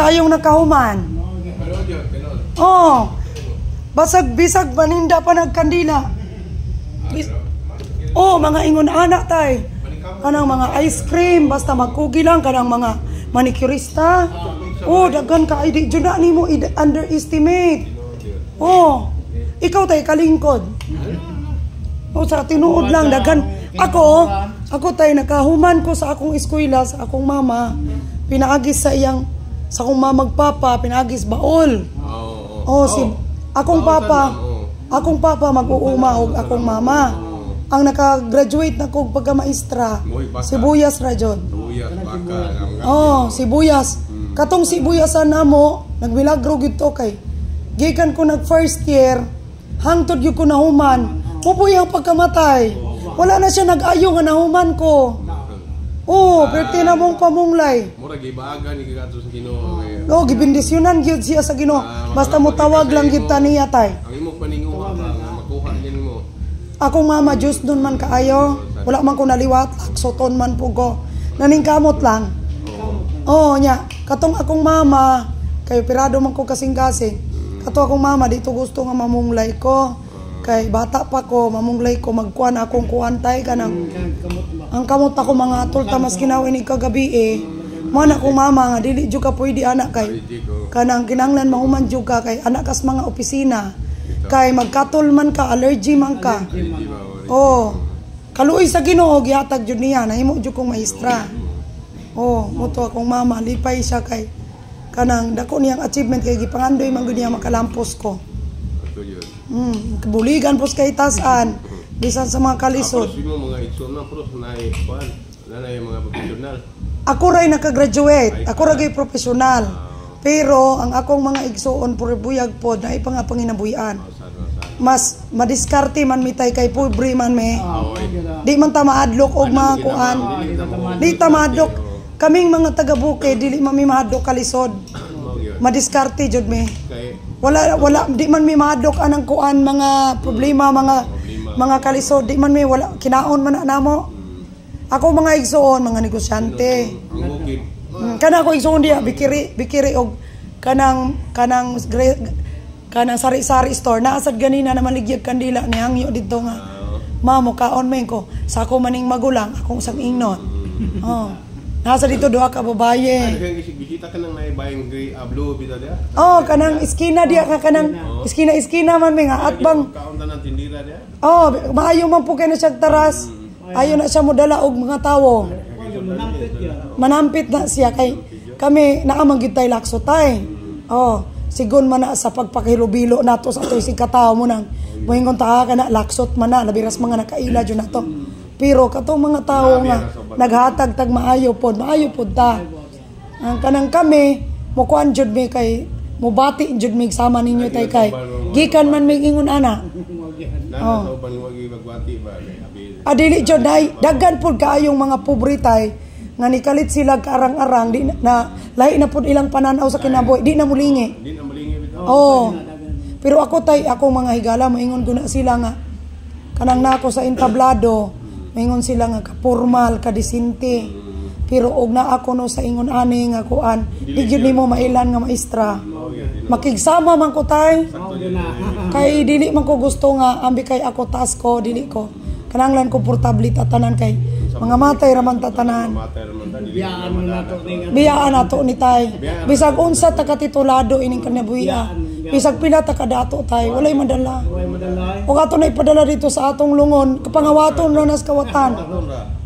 kayong nakahuman. Oh. Basag-bisag paninda pa nagkandila. Oh, mga ingon anak tay. Kanang mga ice cream basta magkugi lang kanang mga manicurista. Oh, daghan ka di jud na nimo underestimate. Oh. Ikaw tay kalingkod. Oh, sa tinuod lang daghan. Ako tay nakahuman ko sa akong eskwela sa akong mama. Pinaagis sa iyang sa akong mamagpapa, pinaagis baol. Oh, si akong papa mag-uuma og akong mama. Ang naka-graduate na kog pagka-maestra, sibuyas ra jud. Oh, sibuyas. Katong sibuyasan namo, nagmilagro gyud to kay gikan ko nag first year, hangtod gyud ko nahuman. Pupuy ang pagkamatay. Wala na siya nag-ayo nga nahuman ko. Oh, perti na mong pamunglay. Mura gibagan ni kato sa Ginoo. No, gibindisyonan gyud siya sa Ginoo. Basta mo tawag lang gyud taniya tay. Ang imo paninguha ba nga makuha din mo. Akong mama Diyos doon man kaayo. Wala man ko naliwat. Aksoton man po ko. Naningkamot lang. Oh, nya. Katong akong mama. Kayo pirado man ko kasing-kasing. Katong akong mama dito gusto nga mamunglay ko. Kay bata pa ko. Mamunglay ko. Magkuhan akong kuantay ka ng. Ang kamot ako mga atol. Tamas kinawin ni kagabi eh. Mana akong mama nga. Dili dyo ka pwede anak kay. Kanang kinanglan mahuman dyo ka. Kay anak kas mga opisina. Kay magkatol man ka, allergy man ka. Oh. Kaluoy sa Ginoo gihatag jud niya, nahimo jud kong maestra. Oh, moto akong mama lipay siya kay kanang dako niyang achievement kay gipangandoy man gud niya makalampos ko. Kabuligan pos kay tasan bisan sa mga kalisod. Mga igsoon na pros na kuan, na mga professional. Ako ray naka-graduate, ako ra gay professional. Pero ang akong mga igsoon puro buyag pod na ipanga panginabuhian. Mas madiskarte man mitay kay pobre man me. Di man ta maadlok og mga kuan. Di ta maadlok. Kaming mga taga-Bukid dili man mi maadlok kalisod. Madiskarte jud me. Wala di man mi maadlok anang kuan mga problema mga kalisod di man mi wala kinaon man na namo. Ako mga igsoon mga negosyante. Kana ko igsoon dia bikiri og kanang sari-sari store na asad ganina na maligyag kandila ni hangyo dito nga mamo kaon men ko sa ako maning magulang akong sang ingnon. Oh, nasa dito duha ka babaye. Bisita ka nang naibayang blue bita dia. Oh, kanang iskina dia ka kanang iskina man me nga atbang kaon ta nang tindira dia. Oh, maayo man po kay na siya taras. Ayo na siya modala og mga tawo. Manampit na siya kay kami naamanggid tay lakso tay. Oh, sigon man na sa pagpakihilubilo nato sa atoy sigkatawo mo nang moingon ta ka na laksot man na labiras mga nakaila jud nato. Pero katong mga tawo nga naghatag tag maayo pod ta. Ang kanang kami mo kuan jud mi kay mobati jud mi sama ninyo tay kay gikan man mig ingon ana. Oh. Adili jud daghan pod kaayong mga pobre tay nga nikalit sila karang-arang di na lahi na pud ilang pananaw sa kinabuhi di na mulingi. Oh. Pero ako tay ako mga higala maingon ko na sila nga kanang nako sa entablado maingon sila nga ka-formal ka-disinte. Pero og na ako no sa ingon ani nga kuan di gyud nimo mailan nga maestra. Makigsama man ko tay. Kay dili man ko gusto nga ambi kay ako taas ko dili ko. Kananglan komportable tatanan kay mga matay raman tatanan. Biyaan nato ni tay. Bisag unsa ta katitulado ining kanabuhian. Bisag pila ta kadato tay, walay madala. O ato na ipadala dito sa atong lungon, kapangawaton ra nas kawatan.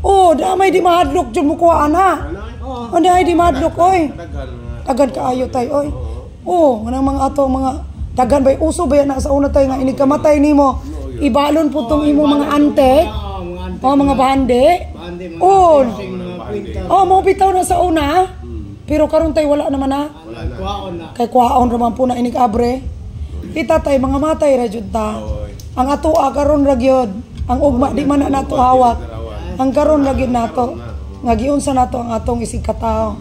Oh, damay di mahadlok jud mo kuha ana. Oh, damay di mahadlok oy. Dagan kaayo tay oy. Oh, manang mga ato mga dagan bay uso ba na sa una tay nga inig kamatay nimo. Ibalon po tong imo mga ante. Oh, mga bande. Oh, mo bitaw na sa una. Pero karon tay wala naman na. Kay kwaon ra man po na inig abre. Kita tay mga matay ra jud ta. Ang atoa karon ra gyud. Ang ugma di man na nato hawak. Ang karon ra gyud nato. Nga giunsa nato ang atong isig katao.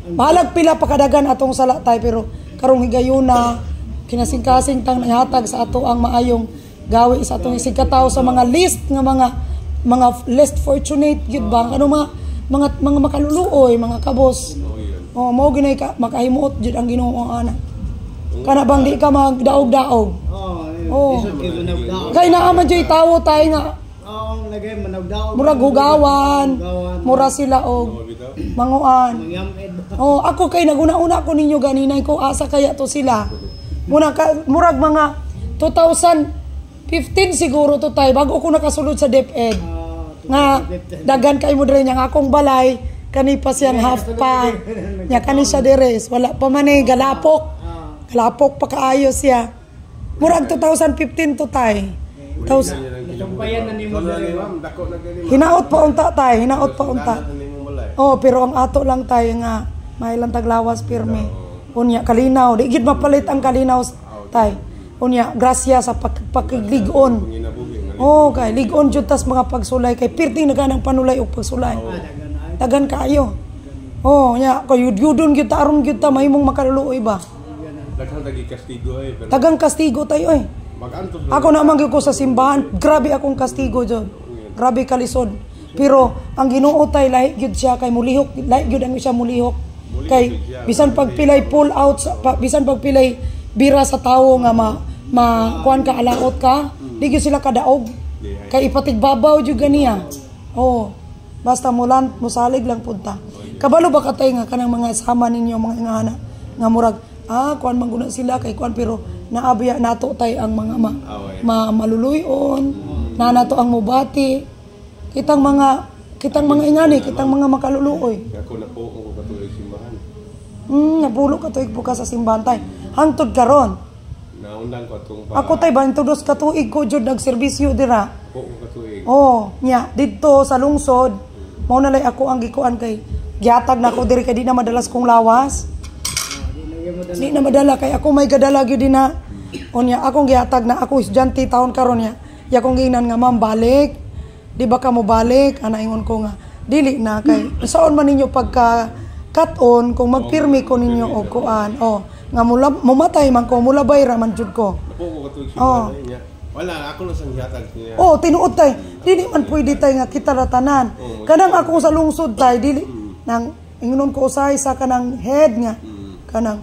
Balag pila pa kadagan atong sala tay pero karong higayuna kinasing-kasing tang naghatag sa ato ang maayong gawi sa atong isig katao sa mga list nga mga less fortunate gyud ba ano mga makaluluoy mga kabos Oh, mao ginay ka makahimuot jud ang Ginoo ana. Kana bang di ka magdaog-daog. Oh. Kay naa man jud tawo tay nga. Lagay managdaog. Murag hugawan. Mura sila og manguan. Oh, ako kay naguna-una ko ninyo ganinay ko asa kaya to sila. Murag mga 2015 siguro to tay bago ko nakasulod sa DepEd. Nga dagan kay mo dire nga akong balay kani pa siyang half pa. Nya kani siya deres wala pa man galapok. Galapok pa kaayo siya. Murag 2015 to tay. Sumpayan na nimo dire. Hinaot pa unta tay, hinaot pa unta. Oh, pero ang ato lang tayo nga may lang taglawas pirmi. Unya kalinaw, di gid mapalit ang kalinaw tay. Unya grasya sa pakigligon. Oh, kay ligon jud tas mga pagsulay kay pirting naganang panulay og pagsulay. Tagan kaayo. Oh, nya kay yudon gyud ta aron gyud ta mahimong makaluluoy ba. Daghang tagi kastigo ay. Tagang kastigo tayo eh. Ako naman gyud ko sa simbahan, grabe akong kastigo jud. Grabe kalisod. Pero ang Ginoo tay lahi gyud siya kay mulihok, lahi gyud ang siya mulihok. Kay bisan pagpilay pull out bisan pagpilay bira sa tawo nga kuan ka alaot ka, di gyud sila kadaog. Kay ipatigbabaw jud ganiya. Oh, basta musalig lang punta. Kabalo ba katay nga kanang mga sama ninyo mga ingana nga murag kuan mangguna sila kay kuan pero naabiya nato tay ang mga maluluyon, na nato ang mubati. Kitang mga ingani, kitang mga makaluluoy. Ako na po ako katuig simbahan. Nabulo ka tuig buka sa simbahan tay. Hangtod karon. Naundan ko atong Ako tay bantudos ka tuig ko jud nagserbisyo dira. po ko katuig. Oh, nya didto sa lungsod mao na lay ako ang gikuan kay gihatag na ako diri kay di na madalas kong lawas. Di na madala kay ako may gadala gyud na. Unya akong gihatag na ako estudyante taon karon nya. Ya akong giingnan nga ma'am balik. Di ba ka mo balik? Ana ingon ko nga dili na kay saon man ninyo pagka cut-on kung magpirmi ko ninyo og kuan. Oh, nga mumatay man ko mulabay ra man jud ko. Po ko katuig simbahan niya. Wala ako lang sang gihatag niya. Oh, tinuod tay. Dili man pwede tay nga kita ratanan. Kanang ako sa lungsod tay dili nang ingon ko usahay sa kanang head nga. Kanang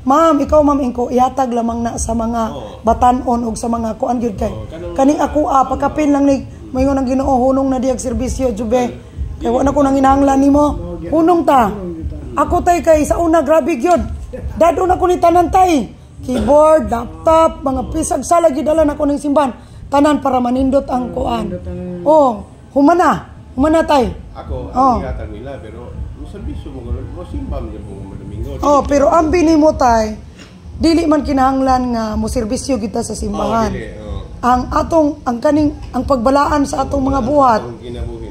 ma'am, ikaw ma'am ingko ihatag lamang na sa mga batanon og sa mga kuan gyud kay. Kani ako pagkapin lang ni moingon ang Ginoo hunong na diag serbisyo jube. Kay wa na ko nang inahanglan nimo. Hunong ta. Ako tay kay sa una grabe gyud. Dado na ko ni tanan tay. Keyboard, laptop, mga pisag sala gyud dala na ko ning simbahan. Tanan para manindot ang kuan. Oh, humana tay. Ako ang gihatag nila pero serbisyo mo simba man mo Domingo. Oh, pero ang binimo tay dili man kinahanglan nga mo serbisyo kita sa simbahan. Ang pagbalaan sa atong mga buhat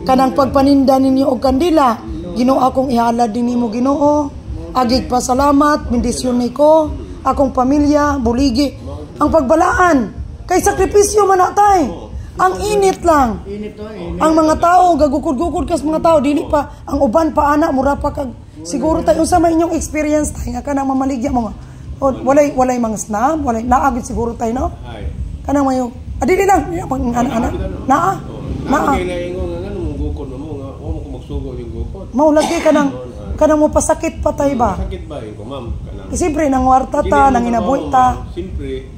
kanang pagpaninda ninyo og kandila Ginoo akong ihalad din nimo Ginoo agig pasalamat bendisyon ko akong pamilya buligi ang pagbalaan kay sakripisyo man natay ang init lang ang mga tao gagukod-gukod kas mga tao dili pa ang uban pa ana mura pa kag siguro tayo unsa may inyong experience tayo nga kanang mamaligya mo walay mga snap walay naagit siguro tayo no kanang mayo adili lang ana naa kay naingon nga mong gukod mo nga mo ko magsugo yung gukod mao lagi kanang mo pasakit pa tay ba sakit ba ko ma'am kanang siyempre nang warta ta nang inabuhi ta siyempre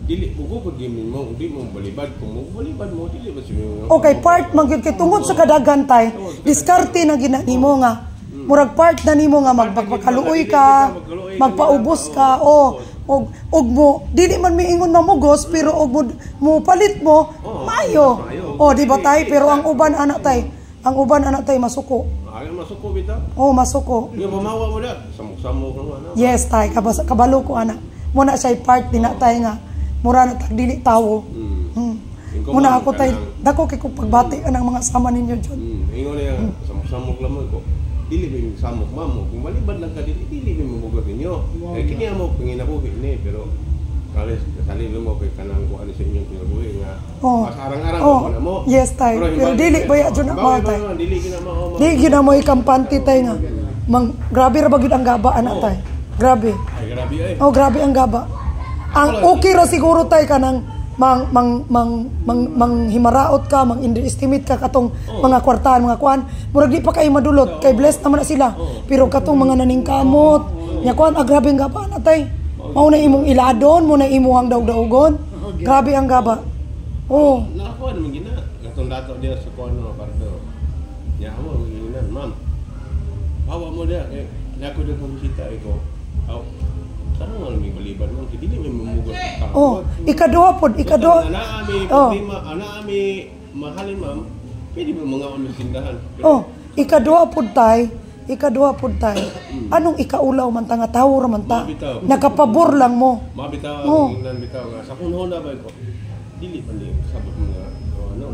dili gukod gimin mo di mo balibad kung mo balibad mo dili ba siya okay part man gyud kay tungod sa kadagan tay diskarte na ginanimo nga murag part na nimo nga magpakaluoy ka magpaubos ka og mo dili man miingon mamugos pero og mo palit mo mayo di ba tay pero ang uban anak tay masuko masuko bitaw masuko yung mamawa mo da samok-samok no ana yes tay kabalo ko ana mo na say part din na tay nga mura na tag dili tawo muna ako tay dako kay ko pagbati anang mga sama ninyo jud ingon niya samok-samok lamang ko dili mi samok mamo kung malibad lang ka dili mi mugot ninyo kini mo panginabuhi ni pero kalis kasali mo kay kanang kuan sa inyong kinabuhi nga masarang-arang mo yes tay pero dili baya jud na mo tay dili gina mo ikampante tay nga grabe ra ba gid ang gaba ana tay grabe grabe grabe ang gaba ang okay ra siguro tay kanang manghimaraot ka, mang-underestimate ka katong mga kwartahan, mga kuan. Murag di pa kayo madulot, kay blessed naman na sila. Pero katong mga naningkamot, nya kuan, grabe ang gaba natay. Mao na imong iladon, mo na imuhang daw-daugon. Grabe ang gaba. Oh. Nakakuha naman gina. Katong dato dia sa kuan no pardo. Nya mo ginan, ma'am. Bawa mo dia kay ako din kumisita ko. Aw. Sana mo may baliban mo, dili may mamugot ka. Oh, ikaduha pod, ikaduha. Ana ami problema, ana ami mahalin ma'am. Pwede mo mga tindahan. Oh, ikaduha pod tay. Anong ikaulaw man ta nga tawo ra man ta? Nakapabor lang mo. Mabitaw nan bitaw nga sa kunhon na ba ko. Dili pa ni sabot mga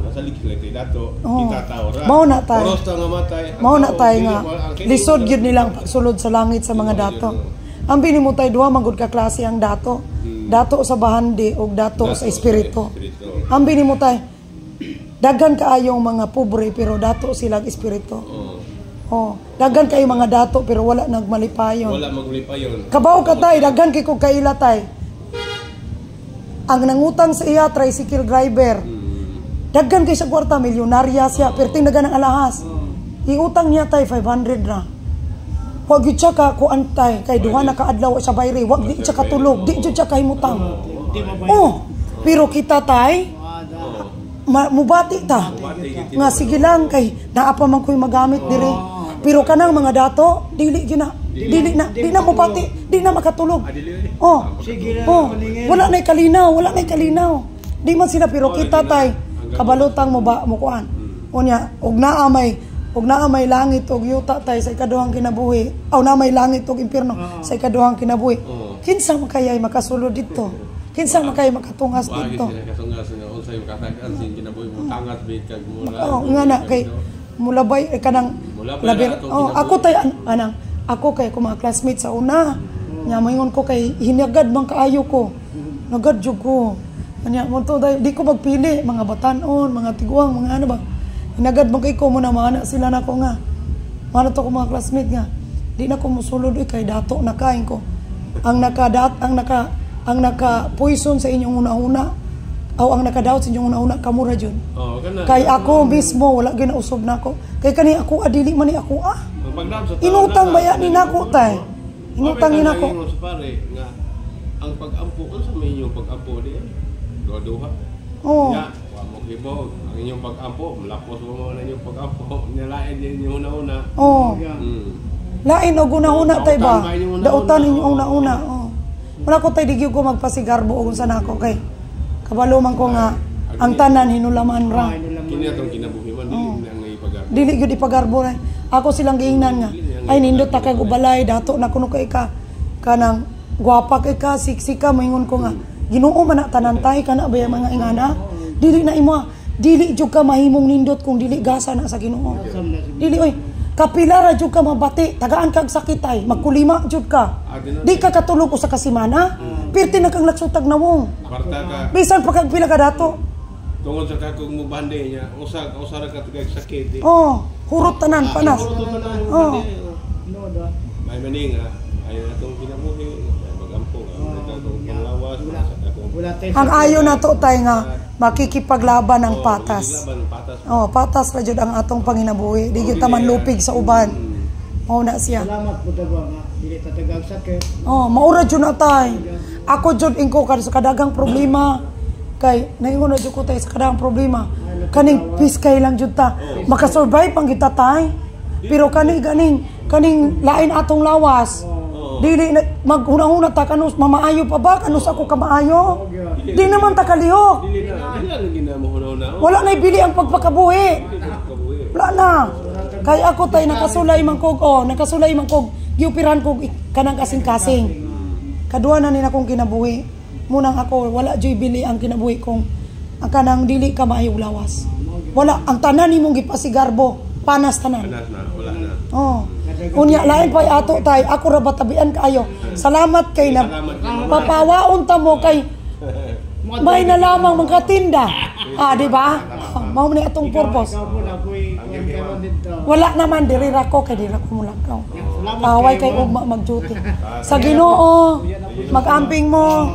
nasa likod dato itataw ra. Mao na tay. Oros nga matay. Mao na tay nga. Lisod gyud nilang pagsulod sa langit sa mga dato. Ang binimutay duha manggod ka klase ang dato. Dato sa bahandi ug dato sa espiritu. Ang binimutay daghan kaayong mga pobre pero dato silang espiritu. Oh, daghan kay mga dato pero wala nagmalipayon. Wala maglipayon. Kabaw ka tay, daghan kay kog kaila tay. Ang nangutang sa iya tricycle driver. Daghan kay sa kwarta, milyonarya siya, perting daghan ang alahas. Iutang niya tay 500 na. Wag gyud siya ka kuan tay kay duha na kaadlaw sa bayre, wag di siya katulog, di jud siya kahimutang. Oh, pero kita tay mubati ta. Nga sige lang kay naa pa man ko'y magamit diri. Pero kanang mga dato, dili na mubati, di na makatulog. Oh. Oh, wala na kalinaw. Di man sila pero kita tay kabalutang mo ba mo kuan. Unya, og naa may langit og yuta tay sa ikaduhang kinabuhi. Aw na may langit og impierno sa ikaduhang kinabuhi. Kinsa makayay makasulod dito? Kinsa makay makatungas dito? Katungas nga unsay makatagan sin kinabuhi mo tangas bit kag mula. Oh, nga na kay mulabay kanang labi. Oh, ako tay anang ako kay ko mga classmates sa una. Nya moingon ko kay hinagad man kaayo ko. Nagad jud ko. Anya mo to di ko magpili mga batanon, mga tiguang, mga ano ba. Hinagad man kay ko mo na mana sila nako nga. Mano to ko mga classmates nga. Di na ko mosulod kay dato na kain ko. Ang naka-poison sa inyong una-una o ang nakadaot sa inyong una-una kamura jud. Kay ako mismo wala ginausob nako. Kay kani ako adili man ni ako inutang baya ni nako tay. Inutang ni nako. Nga ang pag-ampo sa may inyong pag-ampo di duha. Oh. Ya, wa mo kibog ang inyong pag-ampo, malapos mo na inyong pag-ampo, nilain din yung una-una. Oh. Lain og una-una tay ba? Dautan ninyo una-una. Oh. Wala ko tay digyo ko magpasigarbo og unsa nako kay kabalo man ko nga ang tanan hinulaman ra. Kini atong kinabuhi man dili na nga ipagarbo. Dili gyud ipagarbo ra. Ako silang giingnan nga ay nindot ta kay ubalay dato na kuno kay ka kanang gwapa kay ka siksi ka moingon ko nga Ginoo man na tanan tay kana ba mga ingana? Dili na imo dili jud ka mahimong nindot kung dili gasa na sa Ginoo. Dili oy kapila ra jud ka mabati, tagaan kag sakitay, magkulima jud ka. Di ka katulog usa ka semana, pirti na kang laksutag na wong. Bisan pa kag pila ka dato. Tungod sa kakong mubande niya, usa ra ka tugay sakit. Oh, hurot tanan panas. Oh. May maning ay atong kinabuhi, magampo atong panglawas ang ayo na to tay nga makikipaglaban ng patas. Oh, patas ra jud ang atong panginabuhi. Di gyud ta manlupig sa uban. Mao na siya. Salamat po ba nga dili ta tagang sakit. Oh, maura jud na tay. Ako jud ingko sa kadagang problema kay naingon na jud ko tay sa kadagang problema. Kaning piskay lang jud ta. Makasurvive pang kita tay. Pero kaning lain atong lawas. Dili na maghunahuna ta kanus mamaayo pa ba kanus ako ka maayo? Di naman ta kalihok. Wala na ibili ang pagpakabuhi. Wala na. Kay ako tay nakasulay man kog giupiran kog kanang kasing-kasing. Kadua na ni akong kinabuhi. Munang ako wala joy bili ang kinabuhi kong ang kanang dili ka maayo lawas. Wala ang tanan nimong gipasigarbo, panas tanan. Panas na, wala na. Oh. Unya lain pay ato tay ako ra batabian kaayo. Salamat kay na papawaon ta mo kay may na lamang magkatinda. Di ba? Mao ni atong purpose. Wala naman diri ra ko kay diri ra ko mulakaw. Taway kay ugma mag-duty. Sa Ginoo, mag-amping mo.